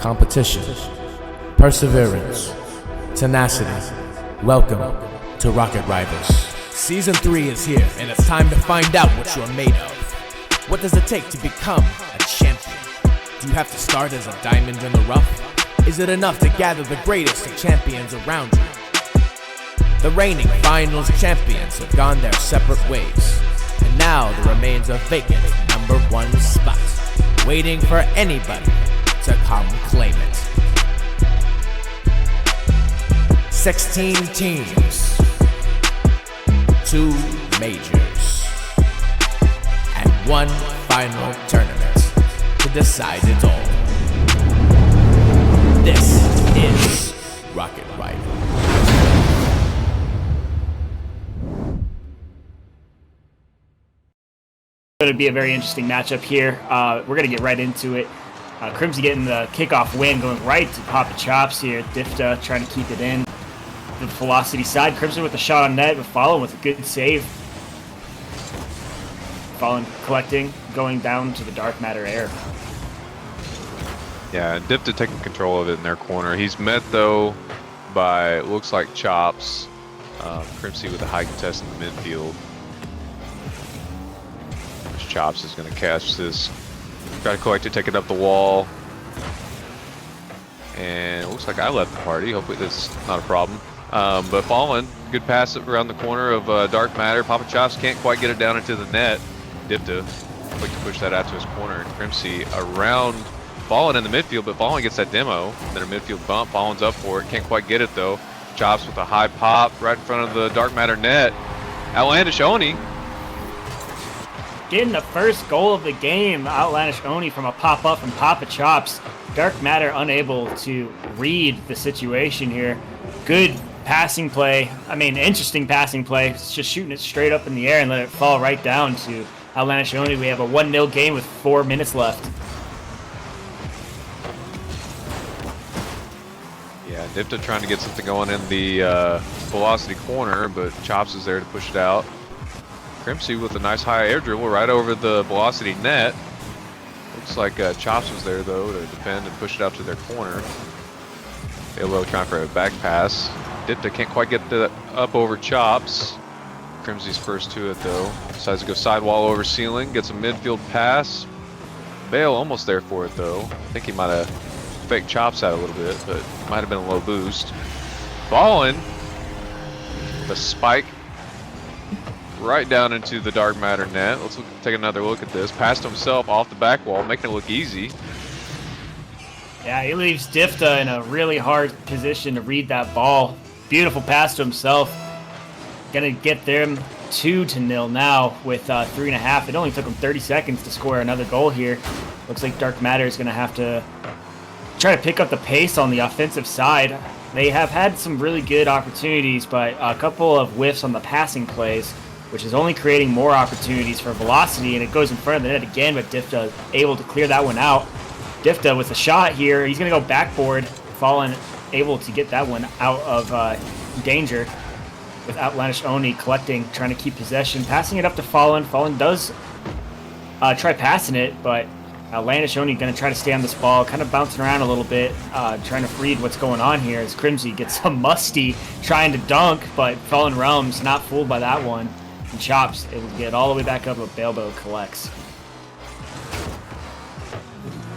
competition, perseverance, tenacity. Welcome to Rocket Rivals. Season 3 is here, and it's time to find out what you're made of. What does it take to become a champion? Do you have to start as a diamond in the rough? Is it enough to gather the greatest of champions around you? The reigning finals champions have gone their separate ways, and now there remains a vacant number 1 spot, waiting for anybody to come claim it. 16 teams, 2 majors, and 1 final tournament to decide it all. This is Rocket Rivals. Going to be a very interesting matchup here. We're going to get right into it. Crimson getting the kickoff win, going right to Papa Chops here. Difta trying to keep it in. The velocity side. Crimson with a shot on net, but Fallen with a good save. Fallen collecting, going down to the dark matter air. Yeah, Difta taking control of it in their corner. He's met though by, looks like Chops. Crimson with a high contest in the midfield. Chops is going to catch this. Try to collect it, take it up the wall. And it looks like I left the party. Hopefully that's not a problem. But Fallen, good pass around the corner of Dark Matter. Papa Chops can't quite get it down into the net. Difta quick to push that out to his corner. And Crimson around Fallen in the midfield, but Fallen gets that demo. Then a midfield bump. Fallen's up for it. Can't quite get it though. Chops with a high pop right in front of the Dark Matter net. Outlandish Oni getting the first goal of the game. Outlandish Oni from a pop-up from Papa Chops. Dark Matter unable to read the situation here. Good passing play. I mean, interesting passing play. It's just shooting it straight up in the air and let it fall right down to Outlandish Oni. We have a 1-0 game with 4 minutes left. Yeah, Difta trying to get something going in the velocity corner, but Chops is there to push it out. Crimson with a nice high air dribble right over the velocity net. Looks like Chops was there though to defend and push it out to their corner. Halo trying for a back pass. Difta can't quite get that up over Chops. Crimson's first to it though. Decides to go sidewall over ceiling. Gets a midfield pass. Bale almost there for it though. I think he might have faked Chops out a little bit, but might have been a low boost. Fallen. The spike right down into the Dark Matter net. Let's take another look at this. Passed himself off the back wall, making it look easy. Yeah, he leaves Difta in a really hard position to read that ball. Beautiful pass to himself. Gonna get them 2-0 now with 3.5. It only took him 30 seconds to score another goal here. Looks like Dark Matter is gonna have to try to pick up the pace on the offensive side. They have had some really good opportunities, but a couple of whiffs on the passing plays, which is only creating more opportunities for velocity, and it goes in front of the net again, but Difta able to clear that one out. Difta with a shot here. He's going to go backboard. Fallen able to get that one out of danger with Outlandish Oni collecting, trying to keep possession, passing it up to Fallen. Fallen does try passing it, but Outlandish Oni going to try to stay on this ball, kind of bouncing around a little bit, trying to read what's going on here as Crimson gets some musty trying to dunk, but FallenRealms not fooled by that one. And Chops able to get it all the way back up, but Bailboot collects.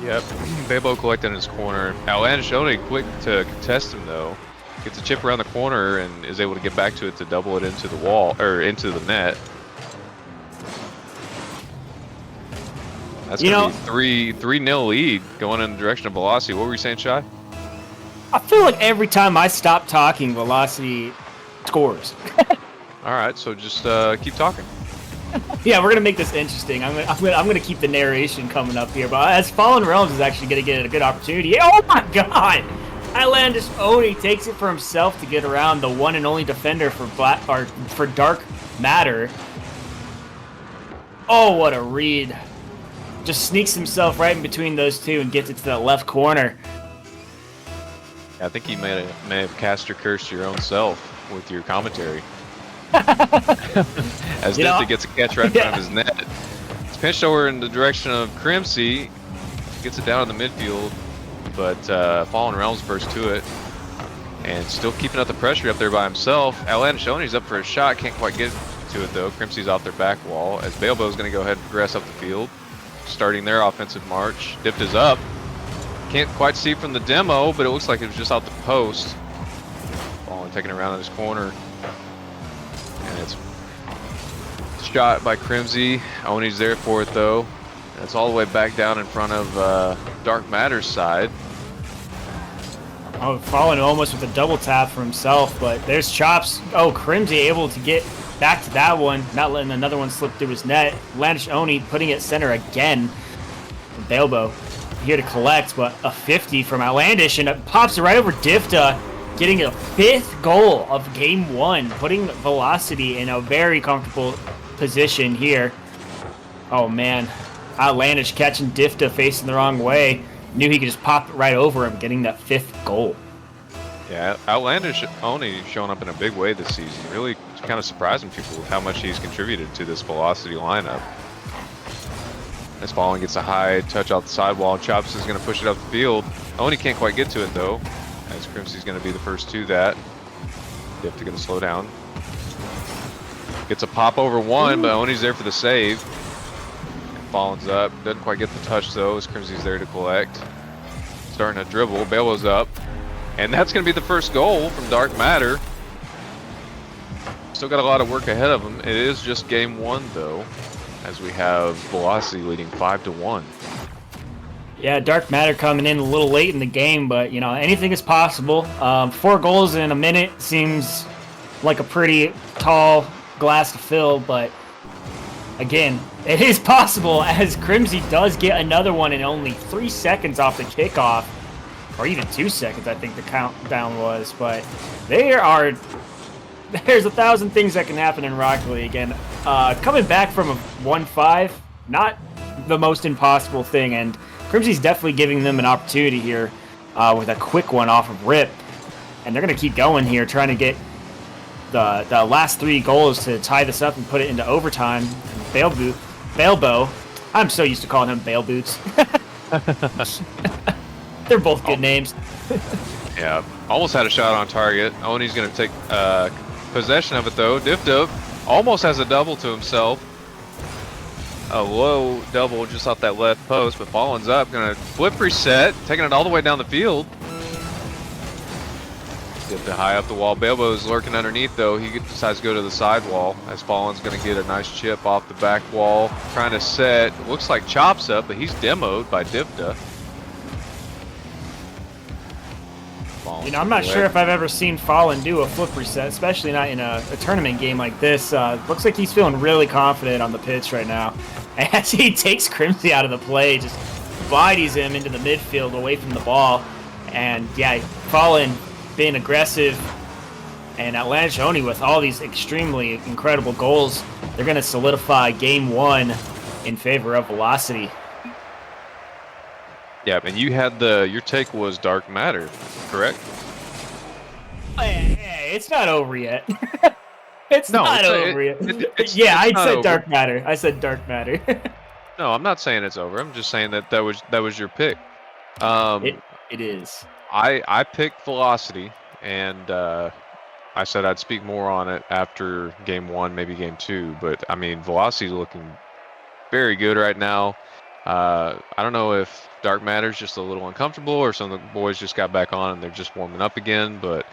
Yep, Bailboot collected in his corner. Outlandish Oni quick to contest him though. Gets a chip around the corner and is able to get back to it to double it into the wall, or into the net. That's going to be 3-0 lead going in the direction of Velocity. What were you saying, Shy? I feel like every time I stop talking, Velocity scores. All right, so just keep talking. Yeah, we're gonna make this interesting. I'm gonna keep the narration coming up here, but as FallenRealms is actually gonna get a good opportunity. Oh my God! Outlandish Oni takes it for himself to get around the one and only defender for Dark Matter. Oh, what a read! Just sneaks himself right in between those two and gets it to the left corner. I think you may have cast your curse to your own self with your commentary. As Difta gets a catch right in front of his net. It's pinched over in the direction of Crimson. Gets it down in the midfield. but FallenRealms burst to it. And still keeping up the pressure up there by himself. Outlandish Oni's up for a shot, can't quite get to it though. Crimsy's off their back wall as Bailboo's going to go ahead and progress up the field, starting their offensive march. Dipped is up. Can't quite see from the demo, but it looks like it was just out the post. Fallen taking it around in his corner. And it's shot by Crimsy. Oni's there for it though. And it's all the way back down in front of Dark Matter's side. Oh, Fallen almost with a double tap for himself, but there's Chops. Oh, Crimsy able to get back to that one, not letting another one slip through his net. Outlandish Oni putting it center again. Bailboot here to collect, but a 50 from Outlandish, and it pops right over Difta, getting a 5th goal of game 1, putting Velocity in a very comfortable position here. Oh man, Outlandish catching Difta facing the wrong way. Knew he could just pop it right over him, getting that 5th goal. Yeah, Outlandish Oni showing up in a big way this season. Really kind of surprising people with how much he's contributed to this Velocity lineup. As Fallen gets a high touch out the sidewall, Chops is going to push it up the field. Oni can't quite get to it though, as Crimsy's going to be the first to that. Difta going to slow down. Gets a pop over one, but Oni's there for the save. Fallen's up, doesn't quite get the touch though, as Crimsy's there to collect. Starting to dribble, Bailboo's up. And that's going to be the first goal from Dark Matter. Still got a lot of work ahead of him. It is just game 1 though, as we have Velocity leading 5-1. Yeah, Dark Matter coming in a little late in the game, but you know, anything is possible. 4 goals in a minute seems like a pretty tall glass to fill, but again, it is possible, as Crimsy does get another one in only 3 seconds off the kickoff, or even 2 seconds, I think the countdown was. But there's 1,000 things that can happen in Rocket League, and coming back from a 1-5, not the most impossible thing, and Crimsy's definitely giving them an opportunity here with a quick one off of Rip, and they're going to keep going here, trying to get the last 3 goals to tie this up and put it into overtime. Bailboot. I'm so used to calling him Bailboots. They're both good names. Yeah, almost had a shot on target. Oni's going to take possession of it though. Difta almost has a double to himself. A low double just off that left post, but Fallen's up. Going to flip reset, taking it all the way down the field. Difta high up the wall. Bailboot's lurking underneath though. He decides to go to the sidewall, as Fallen's going to get a nice chip off the back wall. Trying to set. Looks like Chops up, but he's demoed by Difta. You know, I'm not sure if I've ever seen Fallen do a flip reset, especially not in a tournament game like this. Looks like he's feeling really confident on the pitch right now. As he takes Crimsy out of the play, just bodies him into the midfield away from the ball. And yeah, Fallen being aggressive, and Outlandish Oni with all these extremely incredible goals. They're going to solidify game 1 in favor of Velocity. Yeah, and you had your take was Dark Matter, correct? Hey, it's not over yet. It's not over yet. I said Dark Matter. I said Dark Matter. No, I'm not saying it's over. I'm just saying that was your pick. It is. I picked Velocity, and I said I'd speak more on it after game 1, maybe game 2. But I mean, Velocity's looking very good right now. I don't know if Dark Matter's just a little uncomfortable, or some of the boys just got back on and they're just warming up again, but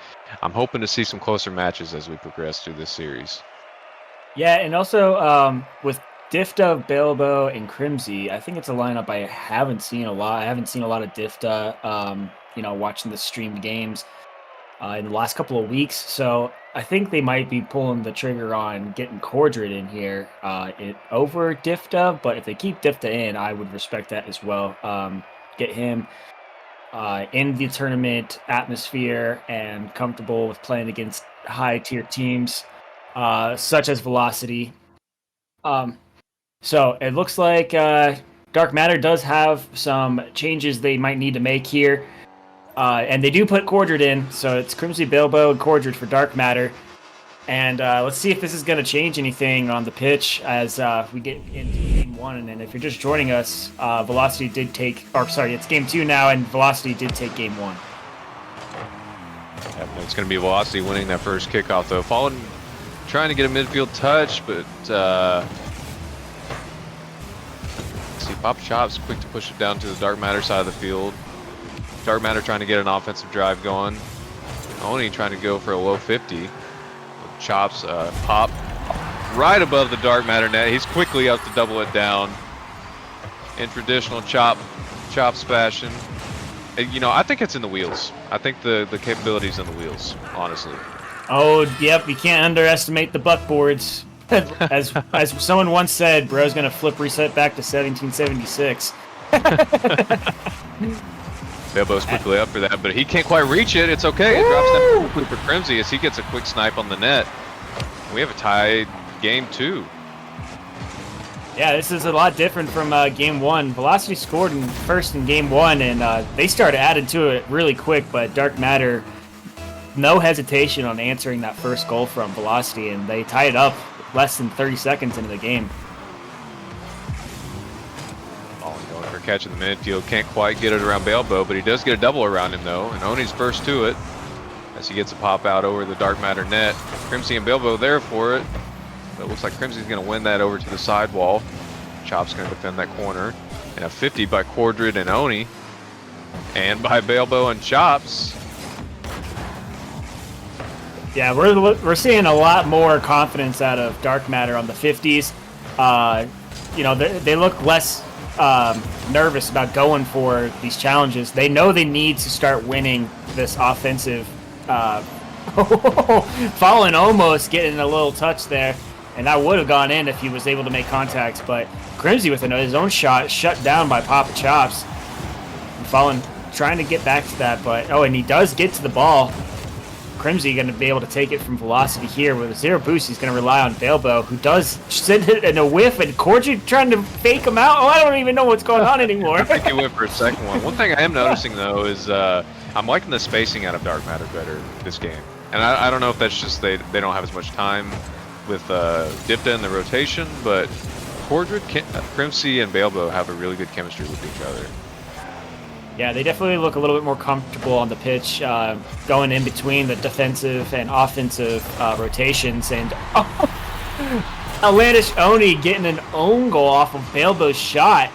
I'm hoping to see some closer matches as we progress through this series. Yeah, and also with Difta, Bailboot, and Crimsy, I think it's a lineup I haven't seen a lot. I haven't seen a lot of Difta, watching the streamed games in the last couple of weeks, so I think they might be pulling the trigger on getting Cordred in here over Difta, but if they keep Difta in, I would respect that as well. Get him in the tournament atmosphere and comfortable with playing against high-tier teams such as Velocity. So it looks like Dark Matter does have some changes they might need to make here. And they do put Cordred in, so it's Crimsy, Bailboot, and Cordred for Dark Matter. And let's see if this is going to change anything on the pitch as we get into game 1. And if you're just joining us, Velocity did take, or sorry, it's game 2 now, and Velocity did take game 1. Yep, it's going to be Velocity winning that first kickoff, though. Fallen trying to get a midfield touch, but see, Pop Chops quick to push it down to the Dark Matter side of the field. Dark Matter trying to get an offensive drive going. Oni trying to go for a low 50. Chops pop right above the Dark Matter net. He's quickly up to double it down in traditional Chops fashion. You know, I think it's in the wheels. I think the capability's in the wheels, honestly. Oh, yep, you can't underestimate the buckboards. as someone once said, bro's gonna flip reset back to 1776. Bailboots quickly up for that, but he can't quite reach it. It's okay. It drops down quickly for Crimsy as he gets a quick snipe on the net. We have a tied game 2. Yeah, this is a lot different from game 1. Velocity scored first in game 1, and they started adding to it really quick, but Dark Matter, no hesitation on answering that first goal from Velocity, and they tied it up less than 30 seconds into the game. Going for catch in the midfield, can't quite get it around Bailbow, but he does get a double around him though, and Oni's first to it as he gets a pop out over the Dark Matter net. Crimsy and Bailbow there for it, but it looks like Crimsy's going to win that over to the sidewall. Chop's going to defend that corner, and a 50 by Cordred and Oni, and by Bailbow and Chops. Yeah, we're seeing a lot more confidence out of Dark Matter on the 50s. You know, they look less nervous about going for these challenges. They know they need to start winning this offensive. Fallen almost getting a little touch there, and that would have gone in if he was able to make contact. But Crimsy with his own shot shut down by Papa Chops. And Fallen trying to get back to that, but and he does get to the ball. Crimsy going to be able to take it from Velocity here with a 0 boost. He's going to rely on Bailbow, who does send it in a whiff, and Corgi trying to fake him out. Oh, I don't even know what's going on anymore. I think he went for a second one. One thing I am noticing though is I'm liking the spacing out of Dark Matter better this game, and I don't know if that's just they don't have as much time with Dipta in the rotation, but Cordred, Crimsy, and Bailbow have a really good chemistry with each other. Yeah, they definitely look a little bit more comfortable on the pitch, going in between the defensive and offensive rotations. And Outlandish Oni getting an own goal off of Bailbow's shot.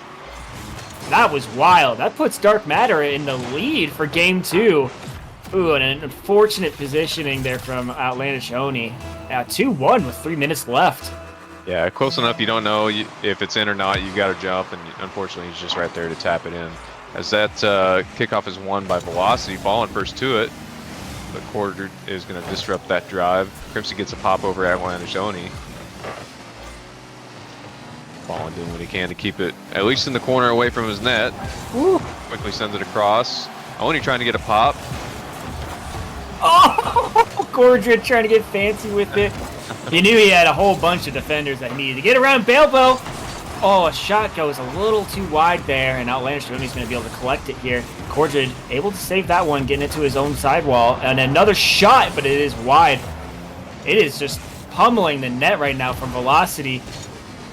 That was wild. That puts Dark Matter in the lead for game 2. Ooh, and an unfortunate positioning there from Outlandish Oni. 2-1 with 3 minutes left. Yeah, close enough. You don't know if it's in or not. You got to jump, and unfortunately, he's just right there to tap it in. As that kickoff is won by Velocity, Fallen first to it, but Quarter is going to disrupt that drive. Crimson gets a pop over at Outlandish Oni. Fallen doing what he can to keep it at least in the corner away from his net. Woo. Quickly sends it across. Oni trying to get a pop. Oh, Cordred trying to get fancy with it. He knew he had a whole bunch of defenders that he needed to get around Bailbow. Oh, a shot goes a little too wide there, and Outlandish Oni's going to be able to collect it here. Cordred able to save that one, getting it to his own sidewall. And another shot, but it is wide. It is just pummeling the net right now from Velocity.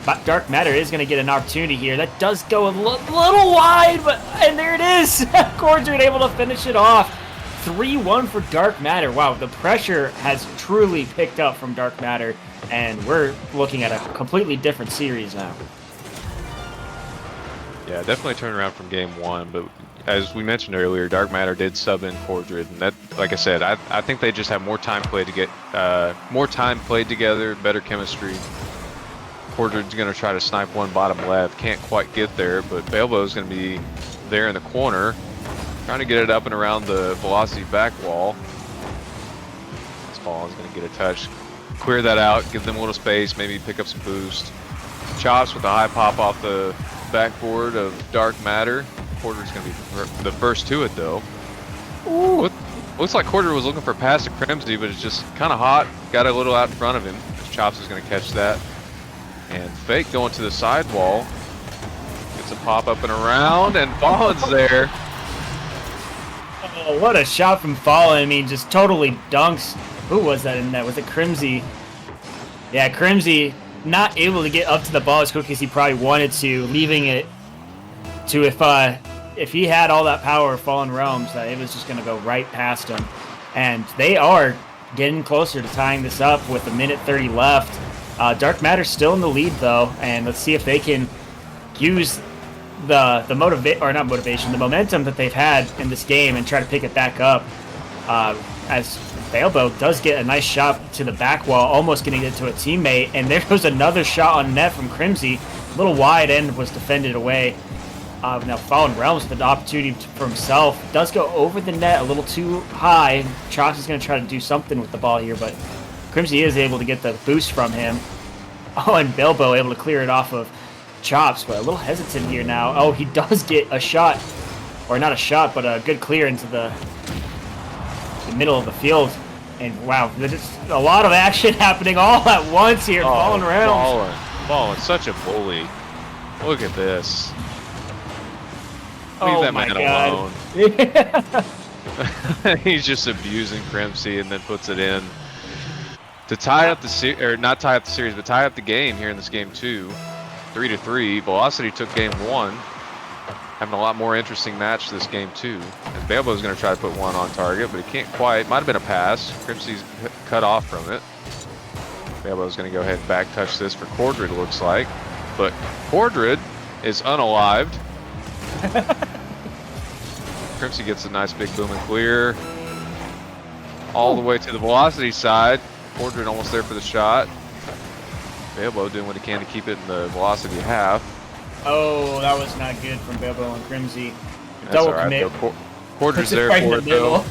But Dark Matter is going to get an opportunity here. That does go a little wide, and there it is. Cordred able to finish it off. 3-1 for Dark Matter. Wow, the pressure has truly picked up from Dark Matter, and we're looking at a completely different series now. Yeah, definitely turned around from game 1, but as we mentioned earlier, Dark Matter did sub in Cordred, and that, like I said, I think they just have more time played together, better chemistry. Cordred's going to try to snipe one bottom left, can't quite get there, but Bailbow's going to be there in the corner, trying to get it up and around the Velocity back wall. This ball is going to get a touch, clear that out, give them a little space, maybe pick up some boost. Chops with a high pop off the backboard of Dark Matter. Quarter's going to be the first to it though. Ooh. Looks like Quarter was looking for a pass to Crimsy, but it's just kind of hot. Got a little out in front of him. Chops is going to catch that. And Fake going to the sidewall. Gets a pop up and around, and Fallen's there. Oh, what a shot from Fallen. I mean, just totally dunks Who was that in that? Was it Crimsy? Yeah, Crimsy not able to get up to the ball as quick as he probably wanted to, leaving it to if he had all that power, FallenRealms, it was just going to go right past him. And they are getting closer to tying this up with 1:30 left. Dark Matter's still in the lead though, and let's see if they can use the momentum that they've had in this game and try to pick it back up. As Bailboot does get a nice shot to the back wall, almost getting it to a teammate, and there goes another shot on net from Crimsy. A little wide end was defended away. Now FallenRealms with an opportunity for himself. Does go over the net a little too high. Chops is going to try to do something with the ball here, but Crimsy is able to get the boost from him. Oh, and Bilbo able to clear it off of Chops, but a little hesitant here now. Oh, he does get a shot, or not a shot, but a good clear into the middle of the field. And wow, there's a lot of action happening all at once here. FallenRealms. Fallen, such a bully. Look at this. Leave that man alone. He's just abusing Crimsy and then puts it in to tie up the not tie up the series, but tie up the game here in this game 2, 3-3. Velocity took game 1, having a lot more interesting match this game 2. And Bailbo's going to try to put one on target, but he can't quite. Might have been a pass. Crimsy's cut off from it. Bailbo's going to go ahead and back touch this for Cordred, looks like, but Cordred is unalived. Crimsy gets a nice big boom and clear all the way to the Velocity side. Cordred almost there for the shot. Bailbo doing what he can to keep it in the Velocity half. Oh, that was not good from Bailbo and Crimsy. That's double all right, commit. Cordred's there for it though.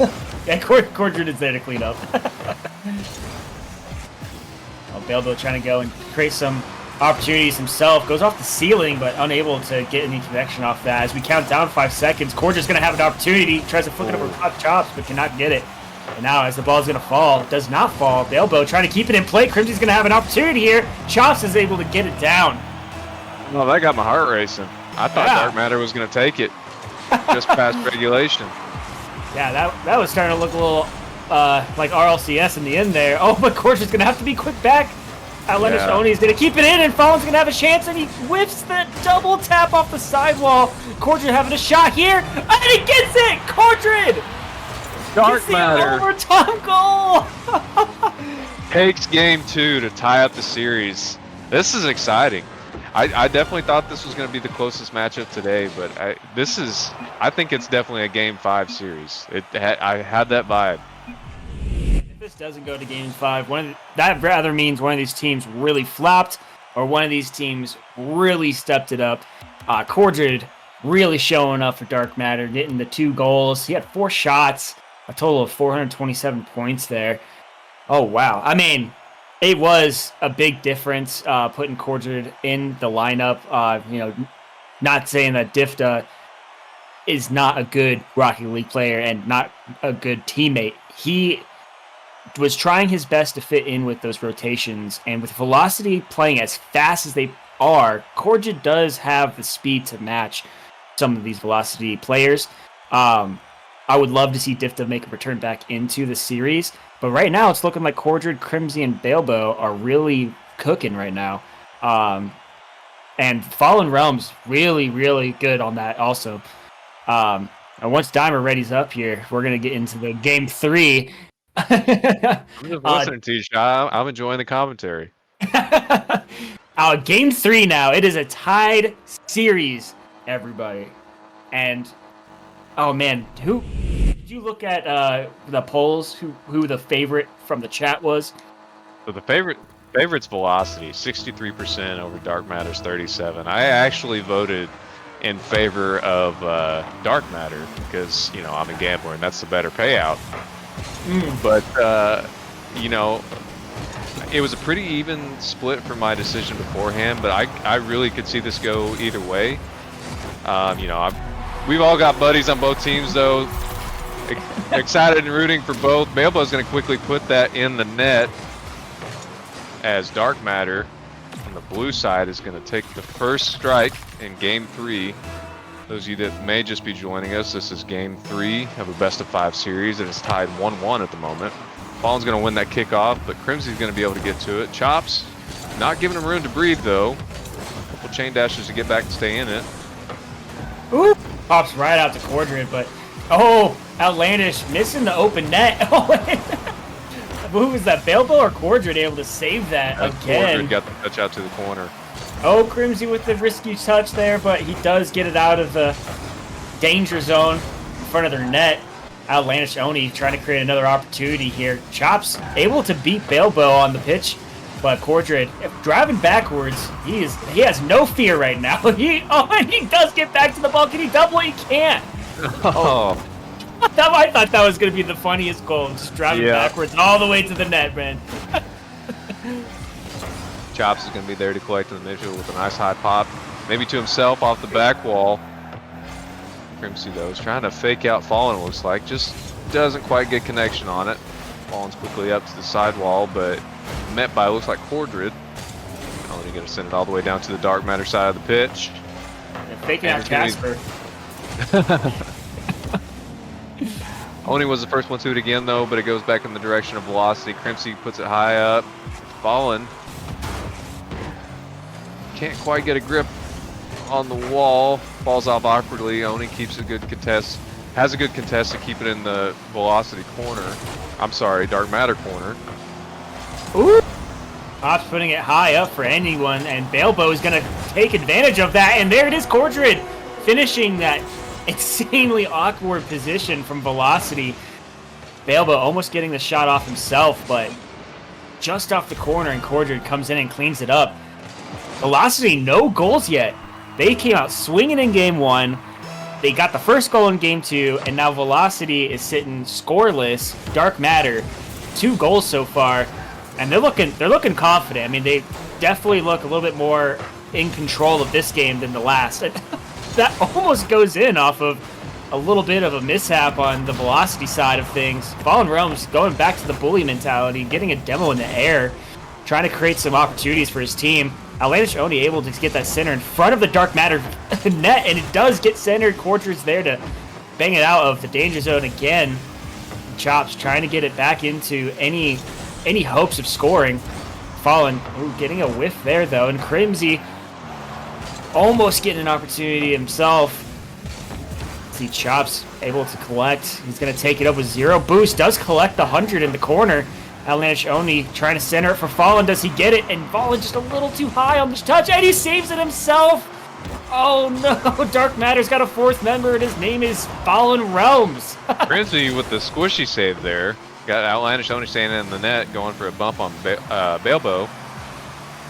Yeah, Cordred is there to clean up. Bailbo trying to go and create some opportunities himself. Goes off the ceiling, but unable to get any connection off that. As we count down 5 seconds, Cordred's going to have an opportunity. Tries to flick it over top Chops, but cannot get it. And now as the ball's going to fall, it does not fall. Bailbo trying to keep it in play. Crimson's going to have an opportunity here. Chops is able to get it down. Well, that got my heart racing. I thought Dark Matter was going to take it just past regulation. Yeah, that was starting to look a little like RLCS in the end there. Oh, but Cordred's going to have to be quick back. Leonard Oni is going to keep it in, and Fallen's going to have a chance, and he whiffs the double tap off the sidewall. Cordred having a shot here, and he gets it! Cordred! Dark Matter overtime goal! takes game 2 to tie up the series. This is exciting. I definitely thought this was going to be the closest matchup today, but I think it's definitely a game 5 series. I had that vibe. If this doesn't go to game 5, that rather means one of these teams really flopped, or one of these teams really stepped it up. Cordred really showing up for Dark Matter, getting the 2 goals. He had 4 shots, a total of 427 points there. Oh, wow. I mean, it was a big difference putting Cordred in the lineup. Not saying that Difta is not a good Rocket League player and not a good teammate. He was trying his best to fit in with those rotations, and with Velocity playing as fast as they are, Cordred does have the speed to match some of these Velocity players. I would love to see Difta make a return back into the series, but right now it's looking like Cordred, Crimsy, and Bailbo are really cooking right now. And FallenRealms really, really good on that also. And once Dimer ready's up here, we're going to get into the game 3. I'm just listening to you, Shah. I'm enjoying the commentary. Game 3 now. It is a tied series, everybody. And, oh man, did you look at the polls, who the favorite from the chat was? So the favorite's Velocity, 63% over Dark Matter's 37%. I actually voted in favor of Dark Matter because, I'm a gambler and that's the better payout. But, it was a pretty even split for my decision beforehand, but I really could see this go either way. We've all got buddies on both teams, though. Excited and rooting for both. Bailbo's going to quickly put that in the net as Dark Matter on the blue side is going to take the first strike in game 3. Those of you that may just be joining us, this is game 3 of a best-of-5 series, and it's tied 1-1 at the moment. Fallen's going to win that kickoff, but Crimsy's going to be able to get to it. Chops, not giving him room to breathe, though. Couple chain dashes to get back and stay in it. Ooh! Pops right out to Cordred, but oh, Outlandish missing the open net. Oh, who was that? Bailbow or Cordred able to save that again? Cordred got the touch out to the corner. Oh, Crimsy with the risky touch there, but he does get it out of the danger zone in front of their net. Outlandish Oni trying to create another opportunity here. Chops able to beat Bailbow on the pitch, but Cordred driving backwards. He has no fear right now. And he does get back to the ball. Can he double it? He can't. Oh. I thought that was going to be the funniest goal. Just driving backwards all the way to the net, man. Chops is going to be there to collect in the midfield with a nice high pop. Maybe to himself off the back wall. Crimsy, though, is trying to fake out Fallen, looks like. Just doesn't quite get connection on it. Fallen's quickly up to the side wall, but met by, looks like, Cordred. Only going to send it all the way down to the Dark Matter side of the pitch. And faking out Casper. Oni was the first one to it again, though, but it goes back in the direction of Velocity. Crimsy puts it high up. Fallen can't quite get a grip on the wall. Falls off awkwardly. Oni keeps a good contest. Has a good contest to keep it in the Velocity corner. I'm sorry, Dark Matter corner. Ooh! Pops putting it high up for anyone, and Bailbow is going to take advantage of that, and there it is, Cordred finishing that insanely awkward position from Velocity. Bailbow almost getting the shot off himself, but just off the corner, and Cordred comes in and cleans it up. Velocity, no goals yet. They came out swinging in game 1. They got the first goal in game 2, and now Velocity is sitting scoreless. Dark Matter, 2 goals so far, and they're looking confident. I mean, they definitely look a little bit more in control of this game than the last. That almost goes in off of a little bit of a mishap on the Velocity side of things. FallenRealms going back to the bully mentality, getting a demo in the air, trying to create some opportunities for his team. Outlandish Oni able to get that center in front of the Dark Matter net, and it does get centered. Cordred's there to bang it out of the danger zone again. Chops trying to get it back into any hopes of scoring. Fallen, getting a whiff there though, and Crimsy almost getting an opportunity himself. See Chops able to collect. He's going to take it up with 0 boost. Does collect the 100 in the corner. Outlandish Oni trying to center it for Fallen. Does he get it? And Fallen just a little too high on this touch, and he saves it himself. Oh no, Dark Matter's got a 4th member, and his name is FallenRealms. Crimsy with the squishy save there. Got Outlandish Oni standing in the net, going for a bump on Bailbow.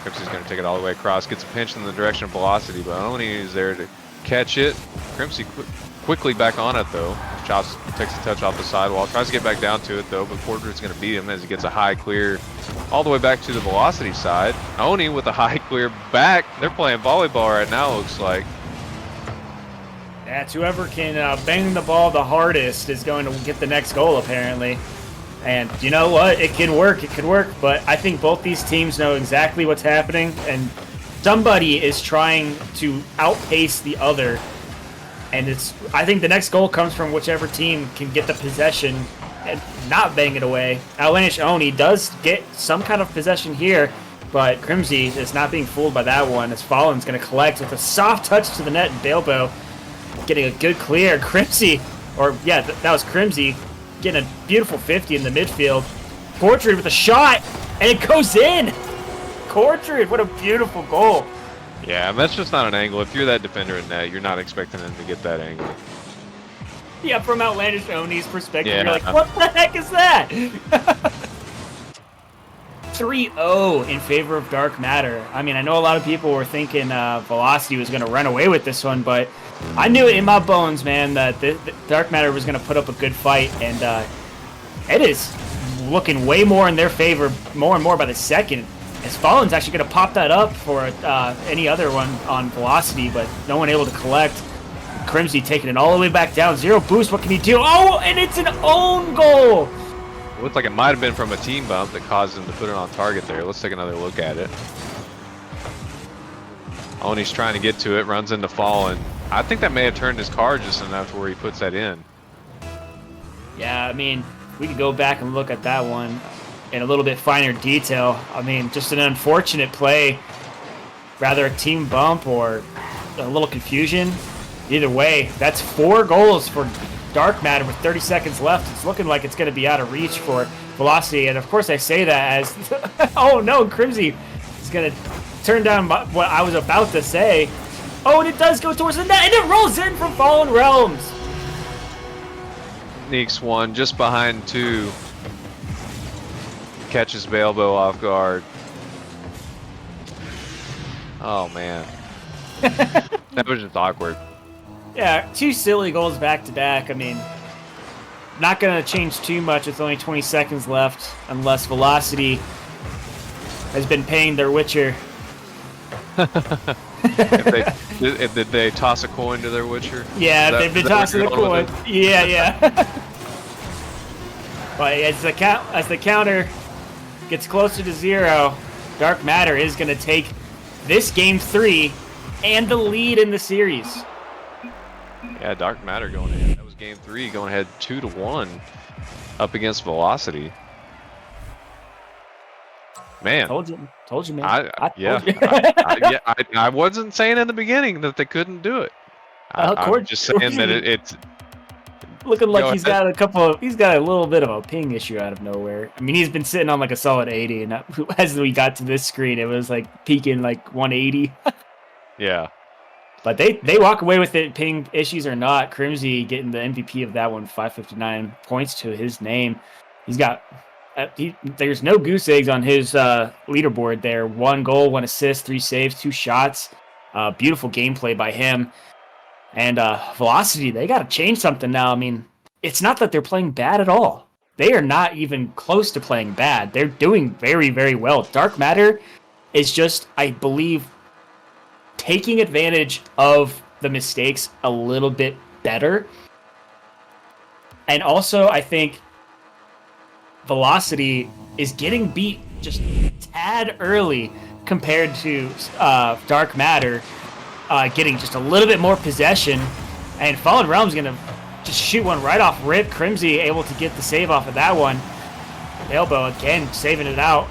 Crimsy's going to take it all the way across, gets a pinch in the direction of Velocity, but Oni is there to catch it. Crimsy quickly back on it, though. Chops takes a touch off the sidewall, tries to get back down to it, though, but Cordred's going to beat him as he gets a high clear all the way back to the Velocity side. Oni with a high clear back. They're playing volleyball right now, looks like. That's whoever can bang the ball the hardest is going to get the next goal, apparently. And you know what? It can work. It can work. But I think both these teams know exactly what's happening, and somebody is trying to outpace the other. And I think the next goal comes from whichever team can get the possession and not bang it away. Outlandish Oni does get some kind of possession here, but Crimsy is not being fooled by that one, as Fallen's going to collect with a soft touch to the net, and Bailbow getting a good clear. Crimsy, that was Crimsy, getting a beautiful 50 in the midfield. Cordred with a shot, and it goes in! Cordred, what a beautiful goal. Yeah, and that's just not an angle. If you're that defender in net, you're not expecting him to get that angle. Yeah, from Outlandish Oni's perspective, Yeah. you're like, what the heck is that? 3-0 in favor of Dark Matter. I mean, I know a lot of people were thinking Velocity was going to run away with this one, but I knew it in my bones, man, that the Dark Matter was going to put up a good fight, and it is looking way more in their favor, more and more by the second. As Fallen's actually going to pop that up for any other one on Velocity, but no one able to collect. Crimsy taking it all the way back down. 0 boost, what can he do? Oh, and it's an own goal! It looked like it might have been from a team bump that caused him to put it on target there. Let's take another look at it. Oni's trying to get to it, runs into Fallen. I think that may have turned his card just enough to where he puts that in. Yeah, I mean, we could go back and look at that one in a little bit finer detail. I mean, just an unfortunate play, rather a team bump or a little confusion. Either way, that's 4 goals for Dark Matter with 30 seconds left. It's looking like it's going to be out of reach for Velocity. And of course, I say that as, oh no, Crimsy is going to turn down what I was about to say. Oh, and it does go towards the net, and it rolls in from FallenRealms. Sneaks one just behind 2. Catches Bailboot off guard. Oh man. That was just awkward. Yeah, 2 silly goals back to back. I mean, not going to change too much with only 20 seconds left unless Velocity has been paying their Witcher. Did they toss a coin to their Witcher? Yeah, they've been tossing the coin. Yeah. But as the counter gets closer to 0, Dark Matter is going to take this game 3 and the lead in the series. Yeah, Dark Matter going ahead. That was game 3, going ahead 2-1 up against Velocity. Man, Told you, man. I wasn't saying in the beginning that they couldn't do it. I'm just saying that it's looking like he's got a little bit of a ping issue out of nowhere. I mean, he's been sitting on like a solid 80, and as we got to this screen, it was like peaking like 180. Yeah. But they walk away with it, ping issues or not. Crimsy getting the MVP of that one, 559 points to his name. He's got there's no goose eggs on his leaderboard there. 1 goal, 1 assist, 3 saves, 2 shots. Beautiful gameplay by him. And Velocity, they got to change something now. I mean, it's not that they're playing bad at all. They are not even close to playing bad. They're doing very, very well. Dark Matter is just, I believe, taking advantage of the mistakes a little bit better. And also, I think Velocity is getting beat just a tad early compared to Dark Matter getting just a little bit more possession. And FallenRealms going to just shoot one right off rip. Crimsy able to get the save off of that one. Elbow again saving it out.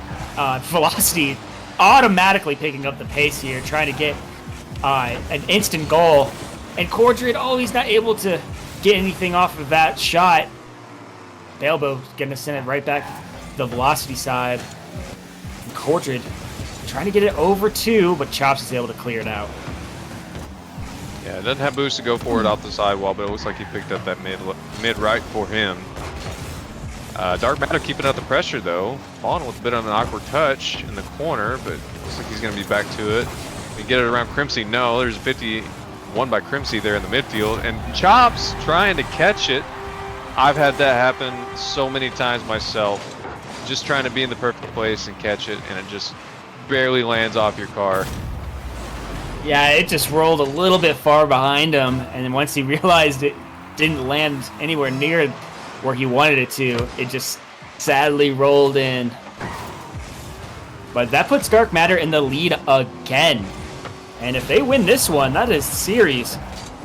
Velocity automatically picking up the pace here, trying to get an instant goal. And Cordred, he's not able to get anything off of that shot. Bailboot going to send it right back to the Velocity side. And Cordred trying to get it over 2, but Chops is able to clear it out. Yeah, it doesn't have boost to go for it off the sidewall, but it looks like he picked up that mid right for him. Dark Matter keeping out the pressure though. Fallen with a bit of an awkward touch in the corner, but looks like he's going to be back to it. We get it around Crimsy. No, there's a 51 by Crimsy there in the midfield, and Chops trying to catch it. I've had that happen so many times myself. Just trying to be in the perfect place and catch it, and it just barely lands off your car. Yeah, it just rolled a little bit far behind him, and then once he realized it didn't land anywhere near where he wanted it to, it just sadly rolled in. But that puts Dark Matter in the lead again. And if they win this one, that is series.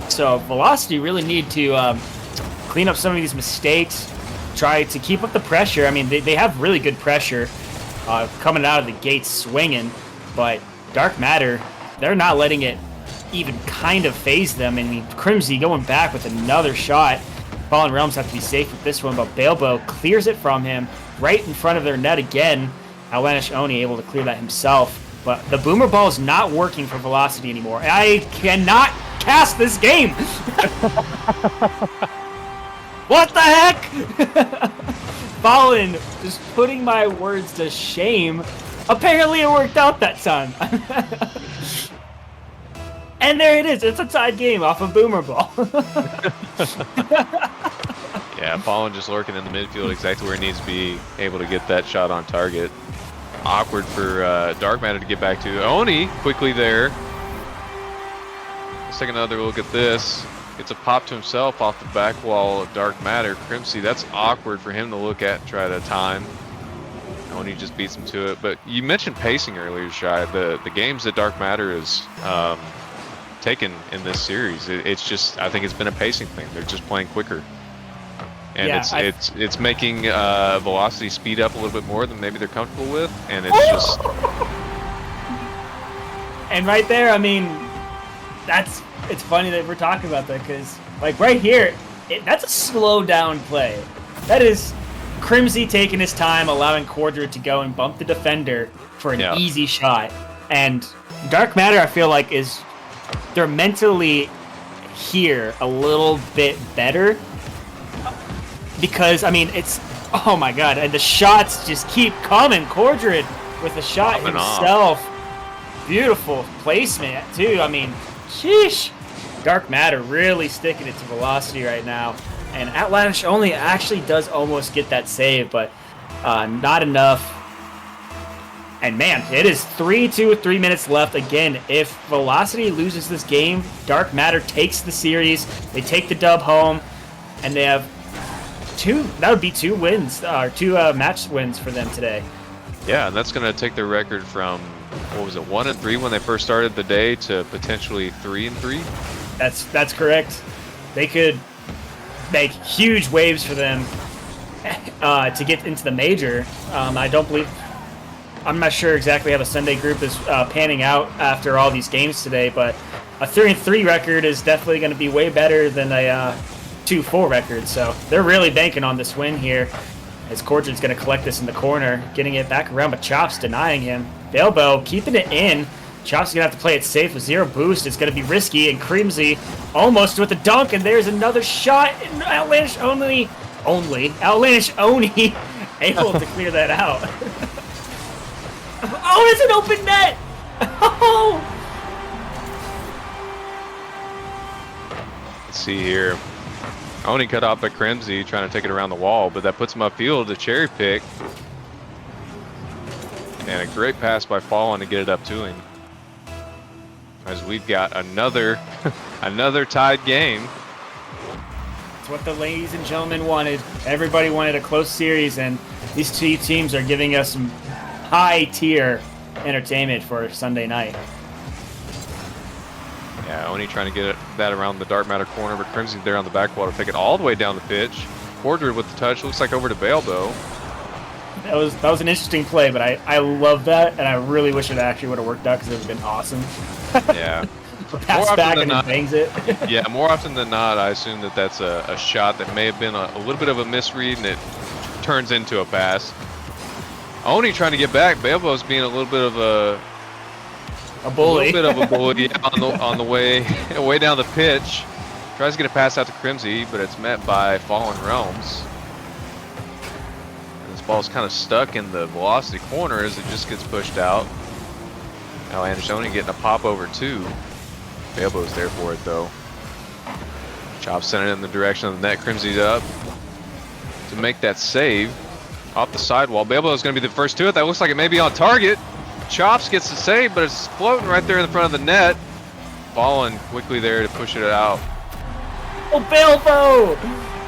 So Velocity really need to clean up some of these mistakes, try to keep up the pressure. I mean, they have really good pressure coming out of the gates swinging, but Dark Matter, they're not letting it even kind of phase them. I mean, Crimsy going back with another shot. FallenRealms have to be safe with this one, but Bailboot clears it from him right in front of their net again. Alanish Oni able to clear that himself. But the boomer ball is not working for Velocity anymore. I cannot cast this game! What the heck? Fallen just putting my words to shame. Apparently it worked out that time. And there it is. It's a tied game off of boomer ball. Yeah, Fallen just lurking in the midfield exactly where he needs to be, able to get that shot on target. Awkward for Dark Matter to get back to. Oni quickly there. Let's take another look at this. Gets a pop to himself off the back wall of Dark Matter. Crimsy, that's awkward for him to look at and try to time. Oni just beats him to it. But you mentioned pacing earlier, Shai. The games that Dark Matter is taken in this series, it's just, I think it's been a pacing thing. They're just playing quicker. And Yeah, it's making velocity speed up a little bit more than maybe they're comfortable with, and it's just. And right there, I mean, it's funny that we're talking about that because, like, right here, that's a slow down play. That is Crimsy taking his time, allowing Cordred to go and bump the defender for an easy shot. And Dark Matter, I feel like, they're mentally here a little bit better. Because, I mean, oh my god, and the shots just keep coming. Cordred with a shot himself. Beautiful placement, too. I mean, sheesh. Dark Matter really sticking it to velocity right now. And Outlandish Only actually does almost get that save, but not enough. And man, it is 3 minutes left. Again, if Velocity loses this game, Dark Matter takes the series. They take the dub home, and they have that would be 2 wins, or 2 match wins for them today. Yeah, and that's going to take their record from, 1-3 when they first started the day to potentially 3-3? That's correct. They could make huge waves for them to get into the major. I'm not sure exactly how the Sunday group is panning out after all these games today, but a 3-3 record is definitely going to be way better than a 2-4 record. So they're really banking on this win here, as Cordred's going to collect this in the corner, getting it back around, but Chops denying him. Bailbow keeping it in. Chops is going to have to play it safe with 0 boost. It's going to be risky, and Crimsy almost with a dunk, and there's another shot. And Outlandish Only able to clear that out. Oh, it's an open net! Oh! Let's see here. Oni cut off by Crimsy trying to take it around the wall, but that puts him upfield to cherry pick. And a great pass by Fallen to get it up to him. As we've got another tied game. It's what the ladies and gentlemen wanted. Everybody wanted a close series, and these 2 teams are giving us some high-tier entertainment for Sunday night. Yeah, Oni trying to get that around the Dark Matter corner, but Crimson there on the back wall to take it all the way down the pitch. Cordred with the touch, looks like over to Bailbow. That was an interesting play, but I love that, and I really wish it actually would have worked out because it would have been awesome. Yeah. Pass back and it bangs it. Yeah, more often than not, I assume that that's a shot that may have been a little bit of a misread, and it turns into a pass. Oni trying to get back. Bailbow's being a little bit of a bully. A little bit of a bully on the way down the pitch. Tries to get a pass out to Crimsy, but it's met by FallenRealms. And this ball's kind of stuck in the velocity corner as it just gets pushed out. Now Andersoni getting a pop over too. Bailbow's there for it though. Chop sent it in the direction of the net. Crimsy's up to make that save off the sidewall. Bailbow is going to be the first to it. That looks like it may be on target. Chops gets the save, but it's floating right there in the front of the net. Fallen quickly there to push it out. Oh, Bailbow!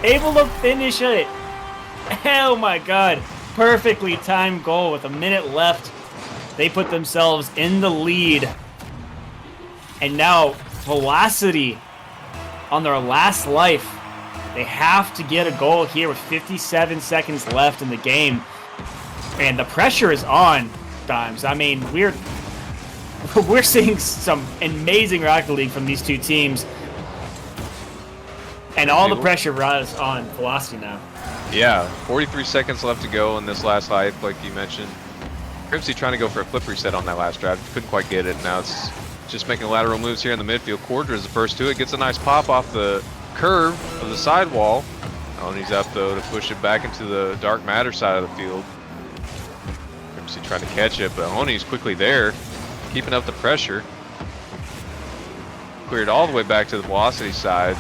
Able to finish it. Oh my god. Perfectly timed goal with a minute left. They put themselves in the lead. And now Velocity on their last life. They have to get a goal here with 57 seconds left in the game. And the pressure is on, Dimes. I mean, we're seeing some amazing Rocket League from these 2 teams. And all the pressure is on Velocity now. Yeah, 43 seconds left to go in this last life, like you mentioned. Crimsy trying to go for a flip reset on that last drive. Couldn't quite get it. Now it's just making lateral moves here in the midfield. Cordred is the first to it. Gets a nice pop off the curve of the sidewall. Oni's up though to push it back into the Dark Matter side of the field. Crimsy trying to catch it, but Oni's quickly there, keeping up the pressure. Cleared all the way back to the Velocity side.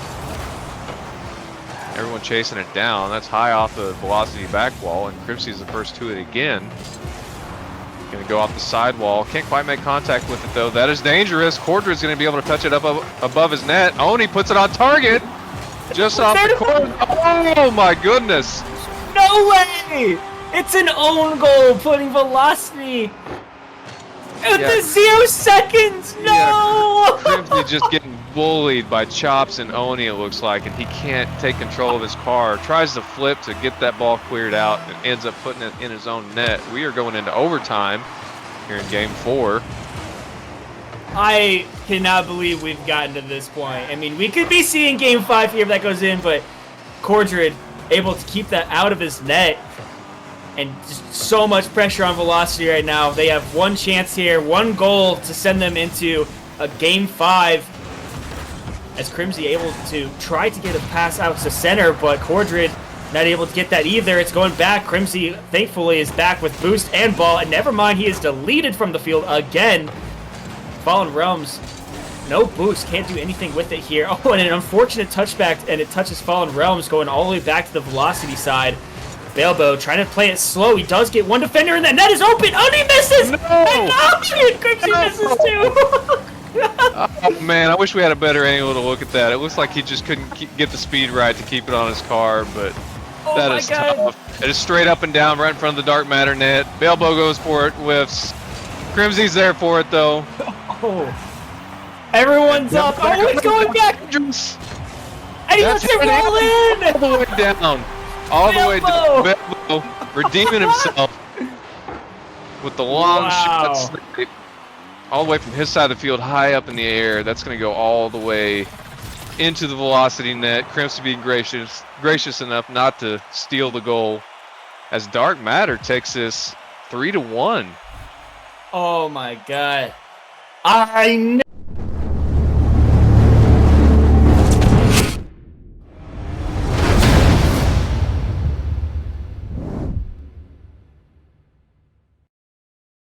Everyone chasing it down. That's high off the Velocity back wall, and Crimsy's the first to it again. Gonna go off the sidewall. Can't quite make contact with it though. That is dangerous. Cordred's gonna be able to touch it up above his net. Oni puts it on target. Just off the corner. Oh my goodness. No way! It's an own goal, putting Velocity with the 0 seconds. No! Yeah, Crimsy just getting bullied by Chops and Oni, it looks like, and he can't take control of his car. Tries to flip to get that ball cleared out and ends up putting it in his own net. We are going into overtime here in game 4. I cannot believe we've gotten to this point. I mean, we could be seeing game 5 here if that goes in, but Cordred able to keep that out of his net. And just so much pressure on Velocity right now. They have one chance here, one goal to send them into a game 5. As Crimsy able to try to get a pass out to center, but Cordred not able to get that either. It's going back. Crimsy, thankfully, is back with boost and ball. And never mind, he is deleted from the field again. FallenRealms, no boost, can't do anything with it here. Oh, and an unfortunate touchback, and it touches FallenRealms, going all the way back to the Velocity side. Bailboot trying to play it slow. He does get one defender, and that net is open. Oh, he misses! No! And Crimsy misses too. Oh, man, I wish we had a better angle to look at that. It looks like he just couldn't get the speed right to keep it on his car, but that is tough. It is straight up and down right in front of the Dark Matter net. Bailboot goes for it, whiffs. Crimsy's there for it, though. Oh. Everyone's up. Oh, he's going back. And he lets it roll in. All the way down. All the way down. Bailboot redeeming himself with the long shot snipe. All the way from his side of the field, high up in the air. That's going to go all the way into the Velocity net. Crimson being gracious enough not to steal the goal, as Dark Matter takes this 3-1. Oh my God! I